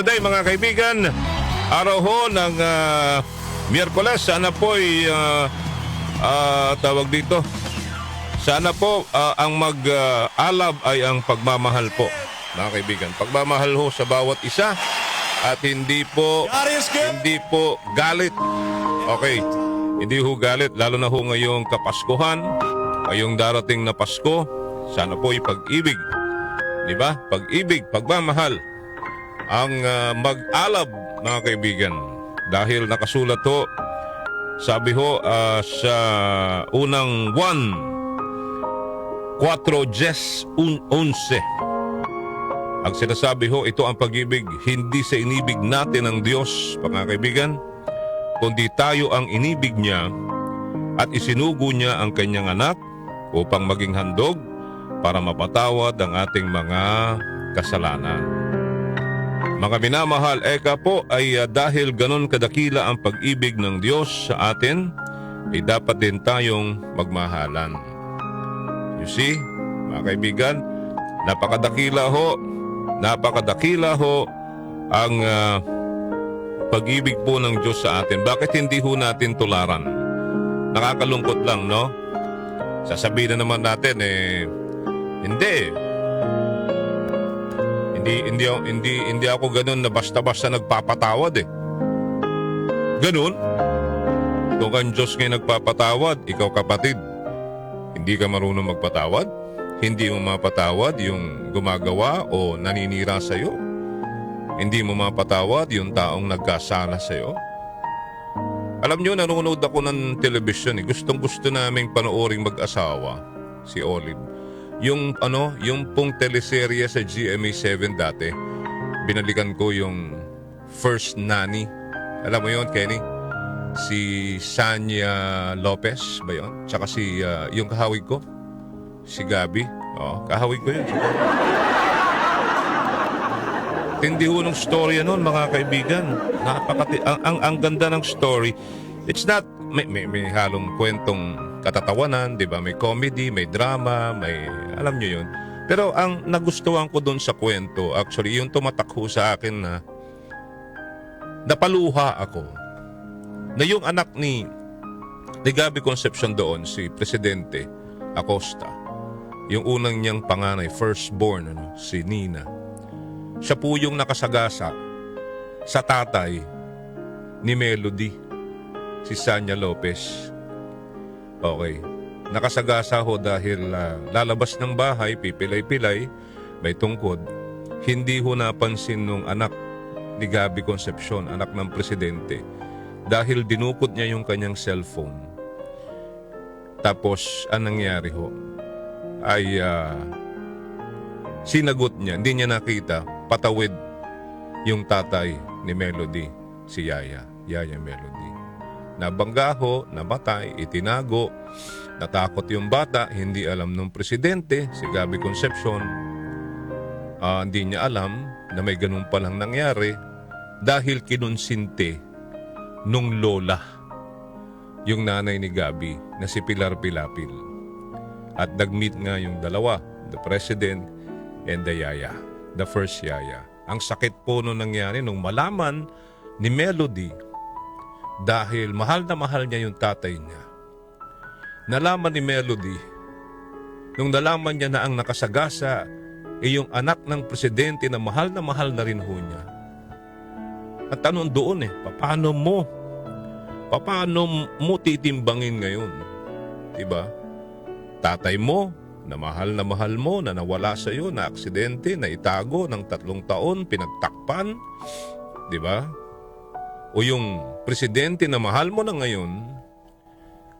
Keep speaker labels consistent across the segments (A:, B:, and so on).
A: Today mga kaibigan, araw ho ng Miyerkules. Sana po ay tawag dito. Sana po ang mag-alab ay ang pagmamahal po. Mga kaibigan, pagmamahal ho sa bawat isa at hindi po galit. Okay, hindi ho galit lalo na ho ngayong Kapaskuhan, ngayong darating na Pasko. Sana po ay pag-ibig. Di ba? Pag-ibig, pagmamahal ang mag-alab mga kaibigan. Dahil nakasulat ho, sabi ho sa unang 4:10, ang sinasabi ho, ito ang pag-ibig, hindi sa inibig natin ang Diyos, mga kaibigan, kundi tayo ang inibig niya at isinugo niya ang kanyang anak upang maging handog para mapatawad ang ating mga kasalanan. Mga minamahal, eka po ay dahil ganon kadakila ang pag-ibig ng Diyos sa atin, ay dapat din tayong magmahalan. You see, mga kaibigan, napakadakila ho ang pag-ibig po ng Diyos sa atin. Bakit hindi ho natin tularan? Nakakalungkot lang, no? Sasabihin na naman natin, Hindi ako ganun na basta-basta nagpapatawad eh. Ganun? Kung ang Diyos ngayon nagpapatawad, ikaw kapatid, hindi ka marunong magpatawad? Hindi mo mapatawad yung gumagawa o naninira sa'yo? Hindi mo mapatawad yung taong nagkasala sa'yo? Alam nyo, nanonood ako ng television eh. Gustong-gusto naming panooring mag-asawa, si Olive. Yung pong teleserye sa GMA7 dati, binalikan ko yung First Nanny. Alam mo yon, Kenny? Si Sanya Lopez ba yun? Tsaka si, yung kahawig ko, si Gabi. Kahawig ko yun. Tindi ho ng story nun, mga kaibigan. Ang ganda ng story. It's not, may halong kwentong katatawanan, di ba? May comedy, may drama, may, alam nyo yun. Pero ang nagustuhan ko doon sa kwento, actually, yung tumatakho sa akin na napaluha ako. Na yung anak ni Gabi Concepcion doon, si Presidente Acosta, yung unang niyang panganay, firstborn, si Nina, siya po yung nakasagasa sa tatay ni Melody, si Sanya Lopez. Okay. Nakasagasa ho dahil lalabas ng bahay, pipilay-pilay, may tungkod. Hindi ho napansin nung anak ni Gabi Concepcion, anak ng presidente, dahil dinukot niya yung kanyang cellphone. Tapos, anong nangyari ho? Ay sinagot niya, hindi niya nakita, patawid yung tatay ni Melody, si Yaya Melody. Nabangga ho, namatay, itinago, natakot yung bata, hindi alam ng presidente, si Gabi Concepcion. Hindi niya alam na may ganun palang nangyari dahil kinonsinte nung lola, yung nanay ni Gabi, na si Pilar Pilapil. At nag-meet nga yung dalawa, the president and the Yaya, the first Yaya. Ang sakit po nung nangyari nung malaman ni Melody, dahil mahal na mahal niya yung tatay niya. Nalaman ni Melody, nung nalaman niya na ang nakasagasa ay yung anak ng presidente na mahal na rin ho niya. At tanong doon paano mo titimbangin ngayon? Diba? Tatay mo, na mahal mo, na nawala sa iyo, na aksidente, na itago ng 3 taon, pinagtakpan. Diba? O yung presidente na mahal mo na ngayon,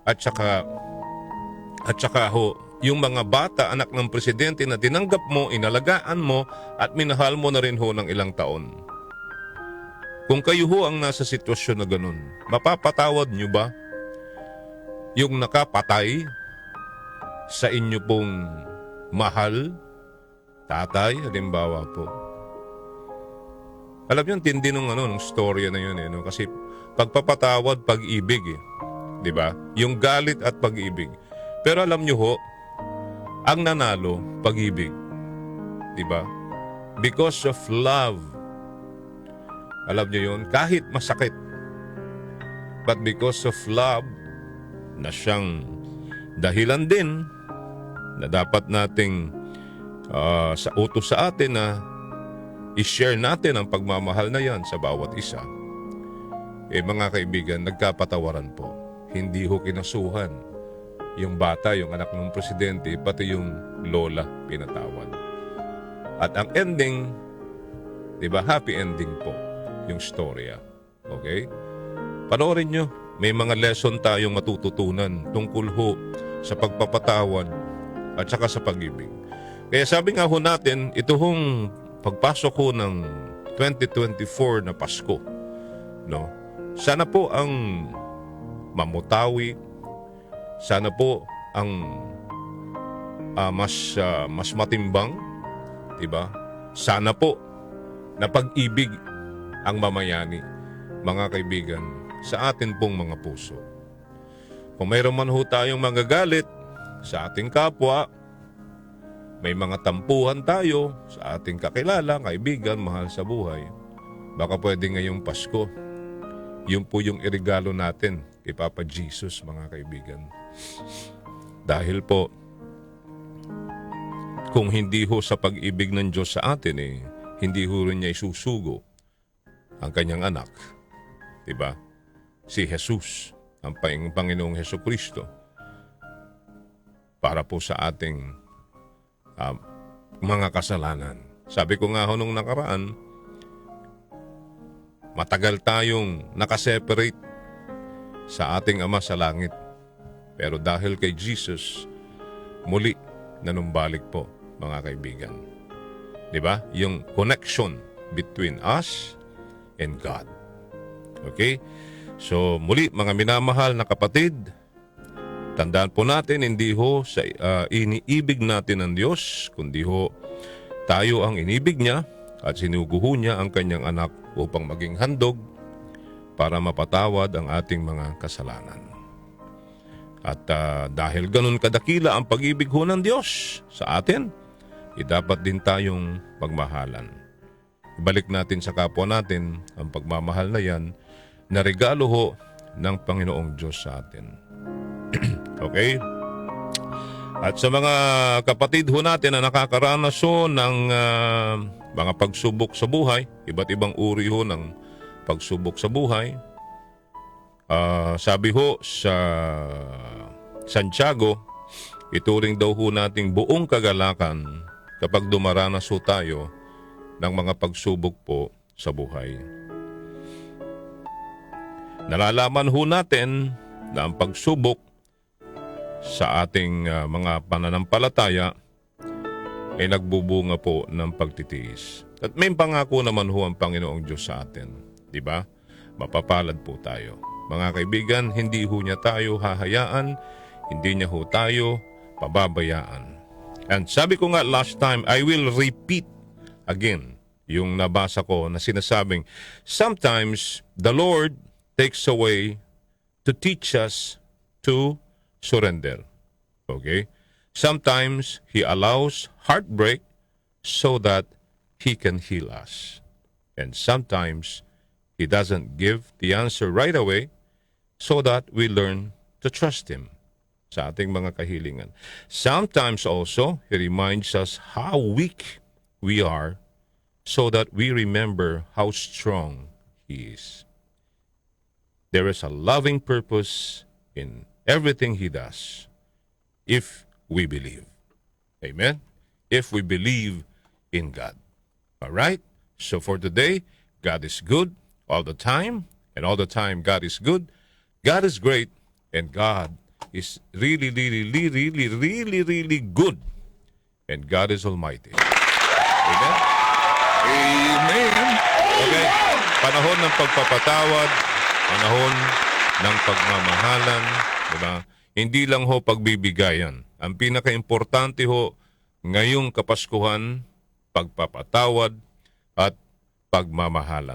A: at saka ho, yung mga bata, anak ng presidente na tinanggap mo, inalagaan mo, at minahal mo na rin ho ng ilang taon. Kung kayo ho ang nasa sitwasyon na ganun, mapapatawad nyo ba yung nakapatay sa inyo pong mahal, tatay, halimbawa po? Alam nyo, tindi nung storya na yun no? Kasi pagpapatawad, pag-ibig di ba? Yung galit at pag-ibig. Pero alam nyo ho, ang nanalo, pag-ibig. Di ba? Because of love. Alam niyo yun? Kahit masakit. But because of love, na siyang dahilan din na dapat nating sa utos sa atin na i-share natin ang pagmamahal na yan sa bawat isa. Mga kaibigan, nagkapatawaran po. Hindi ho kinasuhan yung bata, yung anak ng presidente, pati yung lola pinatawad. At ang ending, di ba, happy ending po yung storya. Okay? Panoorin nyo, may mga lesson tayong matututunan tungkol ho sa pagpapatawad at saka sa pag-ibig. Kaya sabi nga ho natin, ito hong pagpasok ho ng 2024 na Pasko, no? Sana po ang mamutawi, sana po ang mas matimbang, diba? Sana po na pag-ibig ang mamayani, mga kaibigan, sa atin pong mga puso. Kung mayroon man ho tayong magagalit sa ating kapwa, may mga tampuhan tayo sa ating kakilala, kaibigan, mahal sa buhay, baka pwede ngayong Pasko, yun po yung irigalo natin kay Papa Jesus, mga kaibigan. Dahil po, kung hindi ho sa pag-ibig ng Diyos sa atin, hindi ho rin niya isusugo ang kanyang anak. Diba? Si Jesus, ang Panginoong Hesukristo, para po sa ating mga kasalanan. Sabi ko nga ho nung nakaraan, matagal tayong nakaseparate sa ating Ama sa langit. Pero dahil kay Jesus, muli nanumbalik po, mga kaibigan. Diba? Yung connection between us and God. Okay? So muli, mga minamahal na kapatid, tandaan po natin, hindi ho sa iniibig natin ng Diyos, kundi ho tayo ang inibig niya at sinuguho niya ang kanyang anak upang maging handog para mapatawad ang ating mga kasalanan. At dahil ganun kadakila ang pag-ibig ho ng Diyos sa atin, dapat din tayong magmahalan. Ibalik natin sa kapwa natin ang pagmamahal na yan na regalo ho ng Panginoong Diyos sa atin. Okay? At sa mga kapatid ho natin na nakakaranas ho ng mga pagsubok sa buhay, iba't ibang uri ho ng pagsubok sa buhay, sabi ho sa Santiago, ituring daw ho nating buong kagalakan kapag dumaranas ho tayo ng mga pagsubok po sa buhay. Nalalaman ho natin na ang pagsubok sa ating mga pananampalataya ay nagbubunga po ng pagtitiis. At may pangako naman ho ang Panginoong Diyos sa atin. Diba? Mapapalad po tayo. Mga kaibigan, hindi ho niya tayo hahayaan, hindi niya ho tayo pababayaan. And sabi ko nga last time, I will repeat again yung nabasa ko na sinasabing, sometimes the Lord takes away to teach us to surrender. Okay? Sometimes He allows heartbreak so that He can heal us. And sometimes He doesn't give the answer right away so that we learn to trust Him sa ating mga kahilingan. Sometimes also, He reminds us how weak we are so that we remember how strong He is. There is a loving purpose in everything He does if we believe. Amen? If we believe in God. All right? So for today, God is good all the time, and all the time God is good. God is great, and God is really good. And God is almighty. Amen? Amen. Okay. Panahon ng pagpapatawad, panahon ng pagmamahalan, diba? Hindi lang ho pagbibigayan. Ang pinaka-importante ho ngayong Kapaskuhan, pagpapatawad at pagmamahalan.